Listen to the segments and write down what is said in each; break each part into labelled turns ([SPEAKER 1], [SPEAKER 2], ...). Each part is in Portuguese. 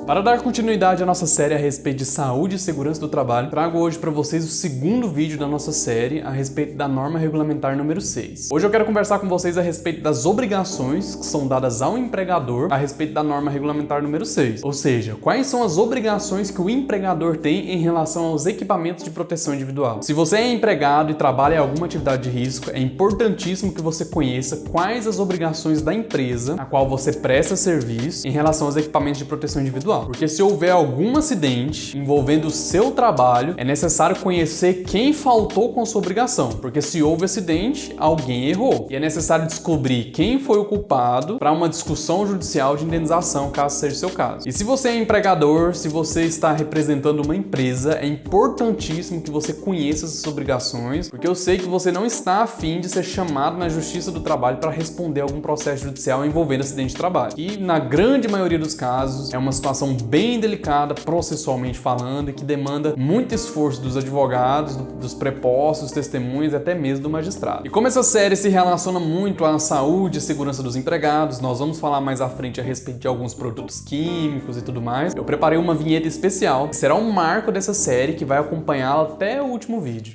[SPEAKER 1] Para dar continuidade à nossa série a respeito de saúde e segurança do trabalho, trago hoje para vocês o segundo vídeo da nossa série a respeito da norma regulamentar número 6. Hoje eu quero conversar com vocês a respeito das obrigações que são dadas ao empregador a respeito da norma regulamentar número 6. Ou seja, quais são as obrigações que o empregador tem em relação aos equipamentos de proteção individual. Se você é empregado e trabalha em alguma atividade de risco, é importantíssimo que você conheça quais as obrigações da empresa a qual você presta serviço em relação aos equipamentos de proteção individual. Porque se houver algum acidente envolvendo o seu trabalho, é necessário conhecer quem faltou com sua obrigação. Porque se houve acidente, alguém errou. E é necessário descobrir quem foi o culpado para uma discussão judicial de indenização, caso seja o seu caso. E se você é empregador, se você está representando uma empresa, é importantíssimo que você conheça essas obrigações, porque eu sei que você não está a fim de ser chamado na Justiça do Trabalho para responder a algum processo judicial envolvendo acidente de trabalho. E na grande maioria dos casos, é uma situação bem delicada, processualmente falando, e que demanda muito esforço dos advogados, dos prepostos, testemunhas e até mesmo do magistrado. E como essa série se relaciona muito à saúde e segurança dos empregados, nós vamos falar mais à frente a respeito de alguns produtos químicos e tudo mais, eu preparei uma vinheta especial, que será um marco dessa série que vai acompanhá-la até o último vídeo.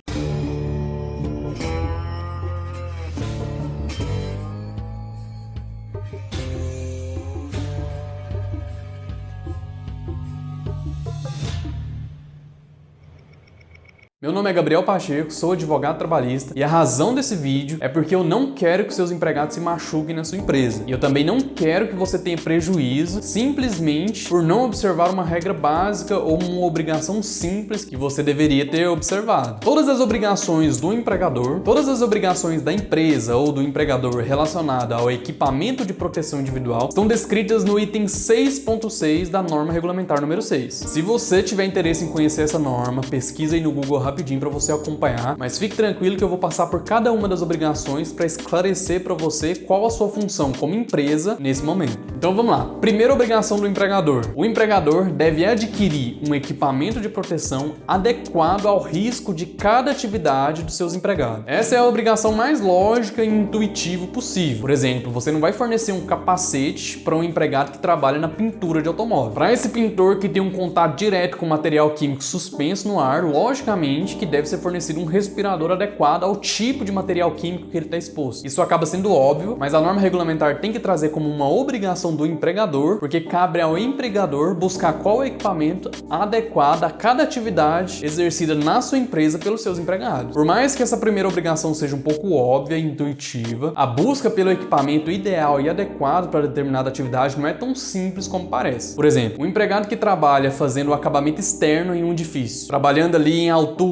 [SPEAKER 1] Meu nome é Gabriel Pacheco, sou advogado trabalhista e a razão desse vídeo é porque eu não quero que seus empregados se machuquem na sua empresa. E eu também não quero que você tenha prejuízo simplesmente por não observar uma regra básica ou uma obrigação simples que você deveria ter observado. Todas as obrigações do empregador, todas as obrigações da empresa ou do empregador relacionada ao equipamento de proteção individual estão descritas no item 6.6 da norma regulamentar número 6. Se você tiver interesse em conhecer essa norma, pesquisa aí no Google rapidinho para você acompanhar, mas fique tranquilo que eu vou passar por cada uma das obrigações para esclarecer para você qual a sua função como empresa nesse momento. Então vamos lá. Primeira obrigação do empregador. O empregador deve adquirir um equipamento de proteção adequado ao risco de cada atividade dos seus empregados. Essa é a obrigação mais lógica e intuitiva possível. Por exemplo, você não vai fornecer um capacete para um empregado que trabalha na pintura de automóvel. Para esse pintor que tem um contato direto com material químico suspenso no ar, logicamente que deve ser fornecido um respirador adequado ao tipo de material químico que ele está exposto. Isso acaba sendo óbvio, mas a norma regulamentar tem que trazer como uma obrigação do empregador, porque cabe ao empregador buscar qual equipamento adequado a cada atividade exercida na sua empresa pelos seus empregados. Por mais que essa primeira obrigação seja um pouco óbvia e intuitiva, a busca pelo equipamento ideal e adequado para determinada atividade não é tão simples como parece. Por exemplo, um empregado que trabalha fazendo o acabamento externo em um edifício, trabalhando ali em altura,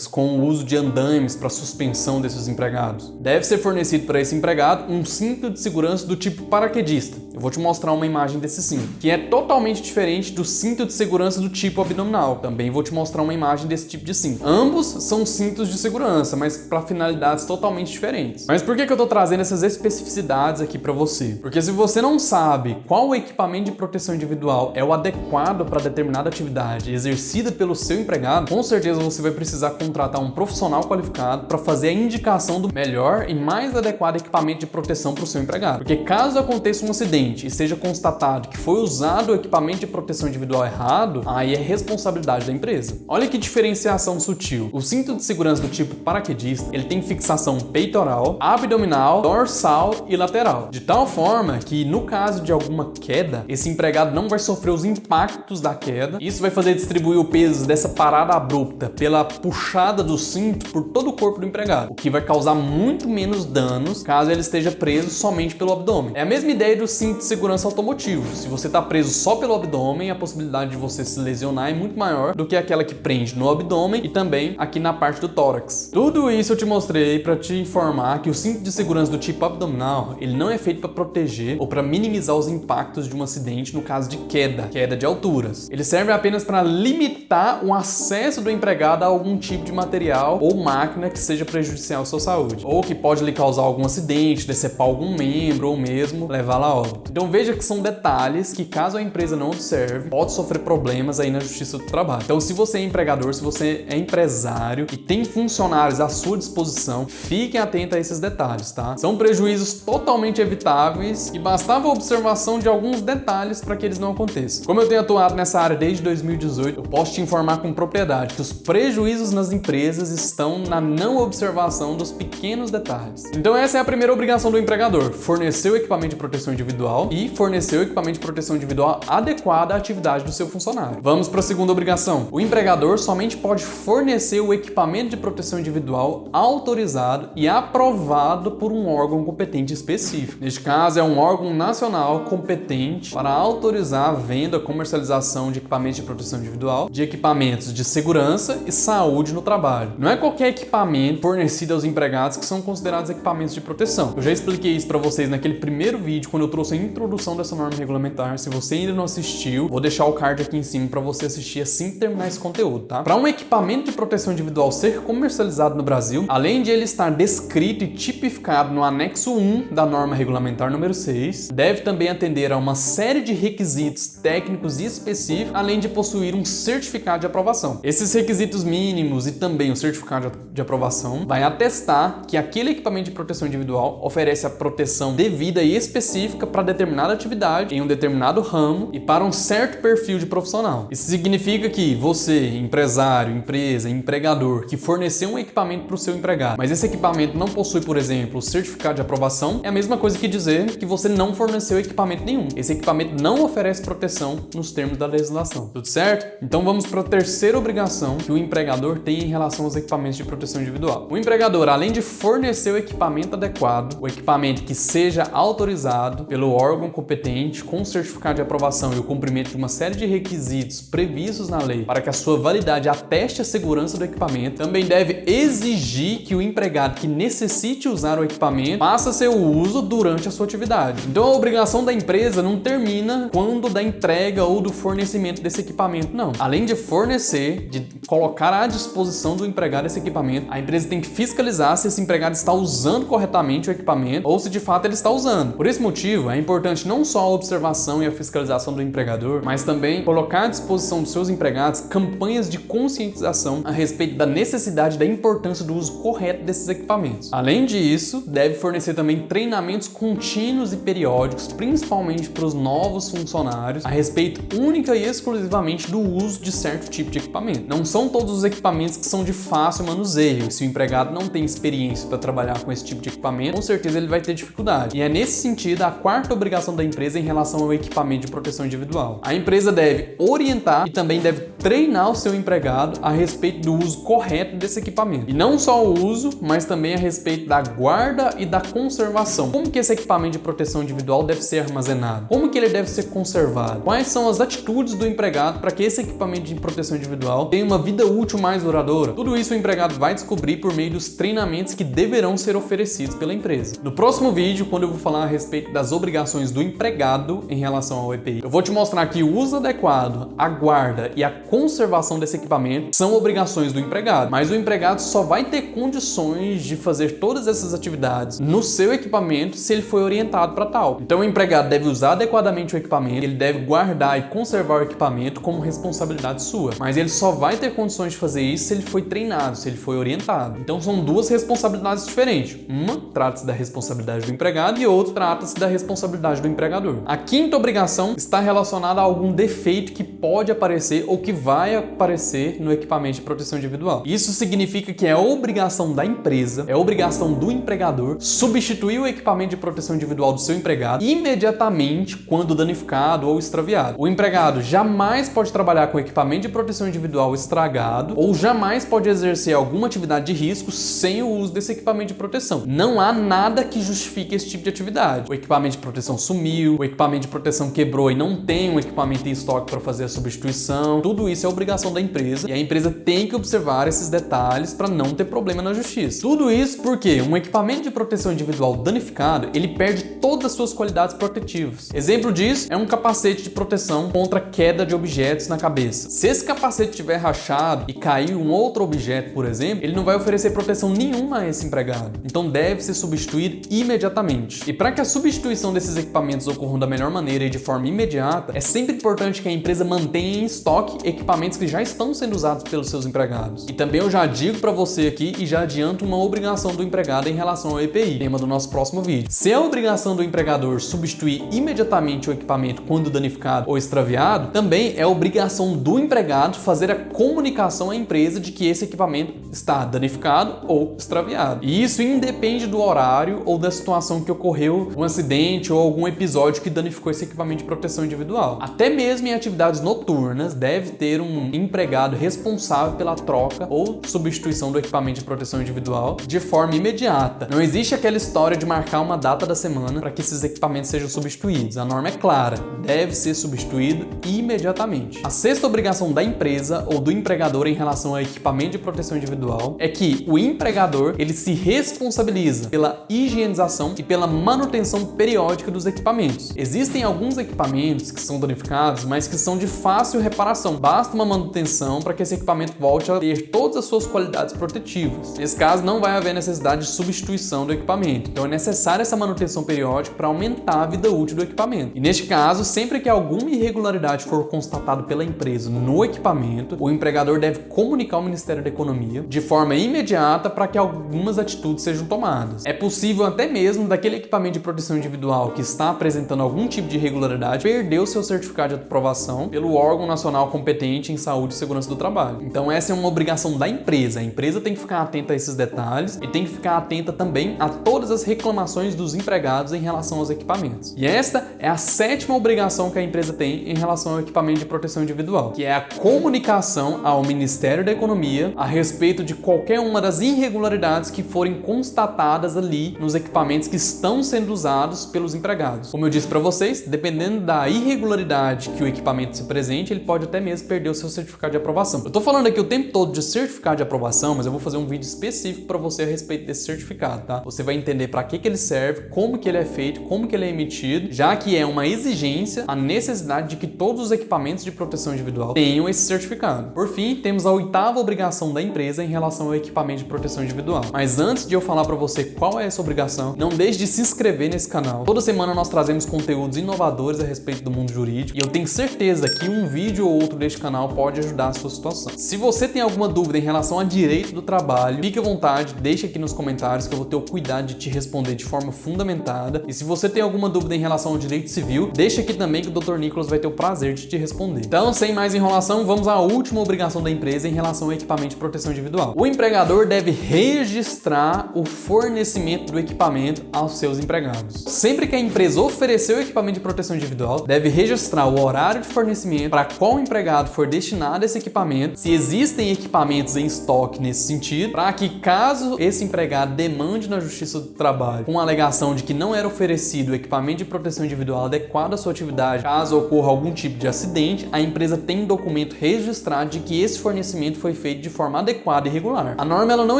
[SPEAKER 1] com o uso de andaimes para suspensão desses empregados. Deve ser fornecido para esse empregado um cinto de segurança do tipo paraquedista. Eu vou te mostrar uma imagem desse cinto, que é totalmente diferente do cinto de segurança do tipo abdominal. Também vou te mostrar uma imagem desse tipo de cinto. Ambos são cintos de segurança, mas para finalidades totalmente diferentes. Mas por que eu estou trazendo essas especificidades aqui para você? Porque se você não sabe qual equipamento de proteção individual é o adequado para determinada atividade exercida pelo seu empregado, com certeza você vai precisar contratar um profissional qualificado para fazer a indicação do melhor e mais adequado equipamento de proteção para o seu empregado. Porque caso aconteça um acidente e seja constatado que foi usado o equipamento de proteção individual errado, aí é responsabilidade da empresa. Olha que diferenciação sutil. O cinto de segurança do tipo paraquedista, ele tem fixação peitoral, abdominal, dorsal e lateral. De tal forma que no caso de alguma queda, esse empregado não vai sofrer os impactos da queda. Isso vai fazer distribuir o peso dessa parada abrupta pela puxada do cinto por todo o corpo do empregado, o que vai causar muito menos danos caso ele esteja preso somente pelo abdômen. É a mesma ideia do cinto de segurança automotivo. Se você está preso só pelo abdômen, a possibilidade de você se lesionar é muito maior do que aquela que prende no abdômen e também aqui na parte do tórax. Tudo isso eu te mostrei para te informar que o cinto de segurança do tipo abdominal, ele não é feito para proteger ou para minimizar os impactos de um acidente no caso de queda de alturas. Ele serve apenas para limitar o acesso do empregado a algum tipo de material ou máquina que seja prejudicial à sua saúde, ou que pode lhe causar algum acidente, decepar algum membro ou mesmo levá-la a óbito. Então veja que são detalhes que, caso a empresa não observe, pode sofrer problemas aí na Justiça do Trabalho. Então, se você é empregador, se você é empresário e tem funcionários à sua disposição, fiquem atentos a esses detalhes, tá? São prejuízos totalmente evitáveis e bastava a observação de alguns detalhes para que eles não aconteçam. Como eu tenho atuado nessa área desde 2018, eu posso te informar com propriedade que os prejuízos nas empresas estão na não observação dos pequenos detalhes. Então essa é a primeira obrigação do empregador: fornecer o equipamento de proteção individual e fornecer o equipamento de proteção individual adequado à atividade do seu funcionário. Vamos para a segunda obrigação. O empregador somente pode fornecer o equipamento de proteção individual autorizado e aprovado por um órgão competente específico. Neste caso, é um órgão nacional competente para autorizar a venda, comercialização de equipamentos de proteção individual, de equipamentos de segurança e saúde no trabalho. Não é qualquer equipamento fornecido aos empregados que são considerados equipamentos de proteção. Eu já expliquei isso para vocês naquele primeiro vídeo, quando eu trouxe a introdução dessa norma regulamentar. Se você ainda não assistiu, vou deixar o card aqui em cima para você assistir assim que terminar esse conteúdo, tá? Para um equipamento de proteção individual ser comercializado no Brasil, além de ele estar descrito e tipificado no anexo 1 da norma regulamentar número 6, deve também atender a uma série de requisitos técnicos e específicos, além de possuir um certificado de aprovação. Esses requisitos mínimos e também o certificado de aprovação vai atestar que aquele equipamento de proteção individual oferece a proteção devida e específica para determinada atividade, em um determinado ramo e para um certo perfil de profissional. Isso significa que você, empresário, empresa, empregador, que forneceu um equipamento para o seu empregado, mas esse equipamento não possui, por exemplo, o certificado de aprovação, é a mesma coisa que dizer que você não forneceu equipamento nenhum. Esse equipamento não oferece proteção nos termos da legislação. Tudo certo? Então vamos para a terceira obrigação que o empregador tem em relação aos equipamentos de proteção individual. O empregador, além de fornecer o equipamento adequado, o equipamento que seja autorizado pelo órgão competente com certificado de aprovação e o cumprimento de uma série de requisitos previstos na lei para que a sua validade ateste a segurança do equipamento, também deve exigir que o empregado que necessite usar o equipamento faça seu uso durante a sua atividade. Então a obrigação da empresa não termina quando da entrega ou do fornecimento desse equipamento, não. Além de fornecer, de colocar à disposição do empregado esse equipamento, a empresa tem que fiscalizar se esse empregado está usando corretamente o equipamento ou se de fato ele está usando. Por esse motivo, é importante não só a observação e a fiscalização do empregador, mas também colocar à disposição dos seus empregados campanhas de conscientização a respeito da necessidade e da importância do uso correto desses equipamentos. Além disso, deve fornecer também treinamentos contínuos e periódicos, principalmente para os novos funcionários, a respeito única e exclusivamente do uso de certo tipo de equipamento. Não são todos os equipamentos que são de fácil manuseio. Se o empregado não tem experiência para trabalhar com esse tipo de equipamento, com certeza ele vai ter dificuldade. E é nesse sentido a quarta obrigação da empresa em relação ao equipamento de proteção individual. A empresa deve orientar e também deve treinar o seu empregado a respeito do uso correto desse equipamento. E não só o uso, mas também a respeito da guarda e da conservação. Como que esse equipamento de proteção individual deve ser armazenado? Como que ele deve ser conservado? Quais são as atitudes do empregado para que esse equipamento de proteção individual tenha uma vida útil mais duradoura? Tudo isso o empregado vai descobrir por meio dos treinamentos que deverão ser oferecidos pela empresa. No próximo vídeo, quando eu vou falar a respeito das obrigações do empregado em relação ao EPI, eu vou te mostrar que o uso adequado, a guarda e a conservação desse equipamento são obrigações do empregado, mas o empregado só vai ter condições de fazer todas essas atividades no seu equipamento se ele foi orientado para tal. Então o empregado deve usar adequadamente o equipamento, ele deve guardar e conservar o equipamento como responsabilidade sua, mas ele só vai ter condições de fazer isso se ele foi treinado, se ele foi orientado. Então são duas responsabilidades diferentes. Uma trata-se da responsabilidade do empregado e outra trata-se da responsabilidade do empregador. A quinta obrigação está relacionada a algum defeito que pode aparecer ou que vai aparecer no equipamento de proteção individual. Isso significa que é obrigação da empresa, é obrigação do empregador substituir o equipamento de proteção individual do seu empregado imediatamente quando danificado ou extraviado. O empregado jamais pode trabalhar com equipamento de proteção individual estragado ou jamais pode exercer alguma atividade de risco sem o uso desse equipamento de proteção. Não há nada que justifique esse tipo de atividade. O equipamento de proteção sumiu, o equipamento de proteção quebrou e não tem um equipamento em estoque para fazer a substituição. Tudo isso é obrigação da empresa e a empresa tem que observar esses detalhes para não ter problema na justiça. Tudo isso porque um equipamento de proteção individual danificado, ele perde todas as suas qualidades protetivas. Exemplo disso é um capacete de proteção contra queda de objetos na cabeça. Se esse capacete estiver rachado e cair cair um outro objeto, por exemplo, ele não vai oferecer proteção nenhuma a esse empregado. Então deve ser substituído imediatamente. E para que a substituição desses equipamentos ocorram da melhor maneira e de forma imediata, é sempre importante que a empresa mantenha em estoque equipamentos que já estão sendo usados pelos seus empregados. E também eu já digo para você aqui e já adianto uma obrigação do empregado em relação ao EPI, tema do nosso próximo vídeo. Se é a obrigação do empregador substituir imediatamente o equipamento quando danificado ou extraviado, também é obrigação do empregado fazer a comunicação à empresa de que esse equipamento está danificado ou extraviado. E isso independe do horário ou da situação que ocorreu um acidente ou algum episódio que danificou esse equipamento de proteção individual. Até mesmo em atividades noturnas, deve ter um empregado responsável pela troca ou substituição do equipamento de proteção individual de forma imediata. Não existe aquela história de marcar uma data da semana para que esses equipamentos sejam substituídos. A norma é clara, deve ser substituído imediatamente. A sexta obrigação da empresa ou do empregador em relação ao equipamento de proteção individual é que o empregador ele se responsabiliza pela higienização e pela manutenção periódica dos equipamentos. Existem alguns equipamentos que são danificados, mas que são de fácil reparação. Basta uma manutenção para que esse equipamento volte a ter todas as suas qualidades protetivas. Nesse caso, não vai haver necessidade de substituição do equipamento. Então é necessária essa manutenção periódica para aumentar a vida útil do equipamento. E neste caso, sempre que alguma irregularidade for constatada pela empresa no equipamento, o empregador deve comunicar ao Ministério da Economia de forma imediata para que algumas atitudes sejam tomadas. É possível até mesmo daquele equipamento de proteção individual que está apresentando algum tipo de irregularidade perder o seu certificado de aprovação pelo órgão nacional competente em saúde e segurança do trabalho. Então essa é uma obrigação da empresa. A empresa tem que ficar atenta a esses detalhes e tem que ficar atenta também a todas as reclamações dos empregados em relação aos equipamentos. E esta é a sétima obrigação que a empresa tem em relação ao equipamento de proteção individual, que é a comunicação ao Ministério da Economia a respeito de qualquer uma das irregularidades que forem constatadas ali nos equipamentos que estão sendo usados pelos empregados. Como eu disse para vocês, dependendo da irregularidade que o equipamento se presente, ele pode até mesmo perder o seu certificado de aprovação. Eu tô falando aqui o tempo todo de certificado de aprovação, mas eu vou fazer um vídeo específico para você a respeito desse certificado, tá? Você vai entender para que ele serve, como que ele é feito, como que ele é emitido, já que é uma exigência a necessidade de que todos os equipamentos de proteção individual tenham esse certificado. Por fim, temos a oitava obrigação da empresa em relação ao equipamento de proteção individual. Mas antes de eu falar para você qual é essa obrigação, não deixe de se inscrever nesse canal. Toda semana nós trazemos conteúdos inovadores a respeito do mundo jurídico e eu tenho certeza que um vídeo ou outro deste canal pode ajudar a sua situação. Se você tem alguma dúvida em relação a direito do trabalho, fique à vontade, deixe aqui nos comentários que eu vou ter o cuidado de te responder de forma fundamentada. E se você tem alguma dúvida em relação ao direito civil, deixa aqui também que o Dr. Nicolas vai ter o prazer de te responder. Então, sem mais enrolação, vamos à última obrigação da empresa em relação ao equipamento de proteção individual. O empregador deve registrar o fornecimento do equipamento aos seus empregados. Sempre que a empresa oferecer o equipamento de proteção individual, deve registrar o horário de fornecimento, para qual empregado for destinado esse equipamento, se existem equipamentos em estoque nesse sentido, para que caso esse empregado demande na Justiça do Trabalho com a alegação de que não era oferecido o equipamento de proteção individual adequado à sua atividade, caso ocorra algum tipo de acidente, a empresa tem documento registrado de que esse fornecimento foi feito de forma adequada e regular. A norma ela não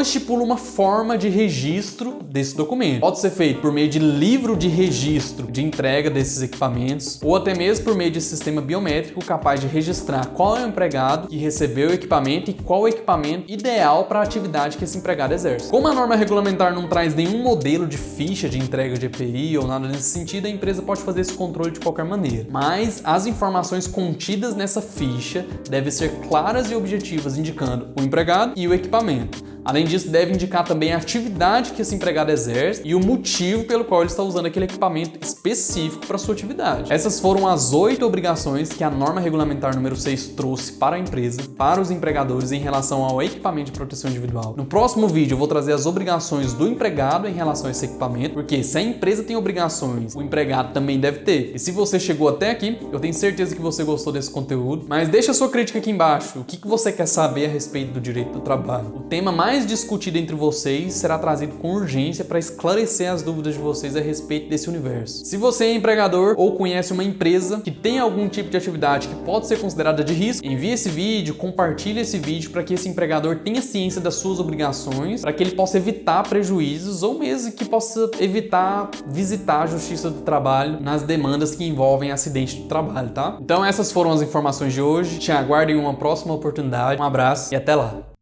[SPEAKER 1] estipula uma forma de registro desse documento. Pode ser feito por meio de livro de registro de entrega desses equipamentos ou até mesmo por meio de sistema biométrico capaz de registrar qual é o empregado que recebeu o equipamento e qual é o equipamento ideal para a atividade que esse empregado exerce. Como a norma regulamentar não traz nenhum modelo de ficha de entrega de EPI ou nada nesse sentido, a empresa pode fazer esse controle de qualquer maneira. Mas as informações contidas nessa ficha devem ser claras e objetivas, indicando o empregado e o equipamento. Além disso, deve indicar também a atividade que esse empregado exerce e o motivo pelo qual ele está usando aquele equipamento específico para sua atividade. Essas foram as 8 obrigações que a norma regulamentar número 6 trouxe para a empresa, para os empregadores em relação ao equipamento de proteção individual. No próximo vídeo eu vou trazer as obrigações do empregado em relação a esse equipamento, porque se a empresa tem obrigações, o empregado também deve ter. E se você chegou até aqui, eu tenho certeza que você gostou desse conteúdo, mas deixa a sua crítica aqui embaixo. O que você quer saber a respeito do direito do trabalho? O tema mais mais discutido entre vocês será trazido com urgência para esclarecer as dúvidas de vocês a respeito desse universo. Se você é empregador ou conhece uma empresa que tem algum tipo de atividade que pode ser considerada de risco, envie esse vídeo, compartilhe esse vídeo para que esse empregador tenha ciência das suas obrigações, para que ele possa evitar prejuízos ou mesmo que possa evitar visitar a Justiça do Trabalho nas demandas que envolvem acidente do trabalho, tá? Então essas foram as informações de hoje. Te aguardo em uma próxima oportunidade. Um abraço e até lá!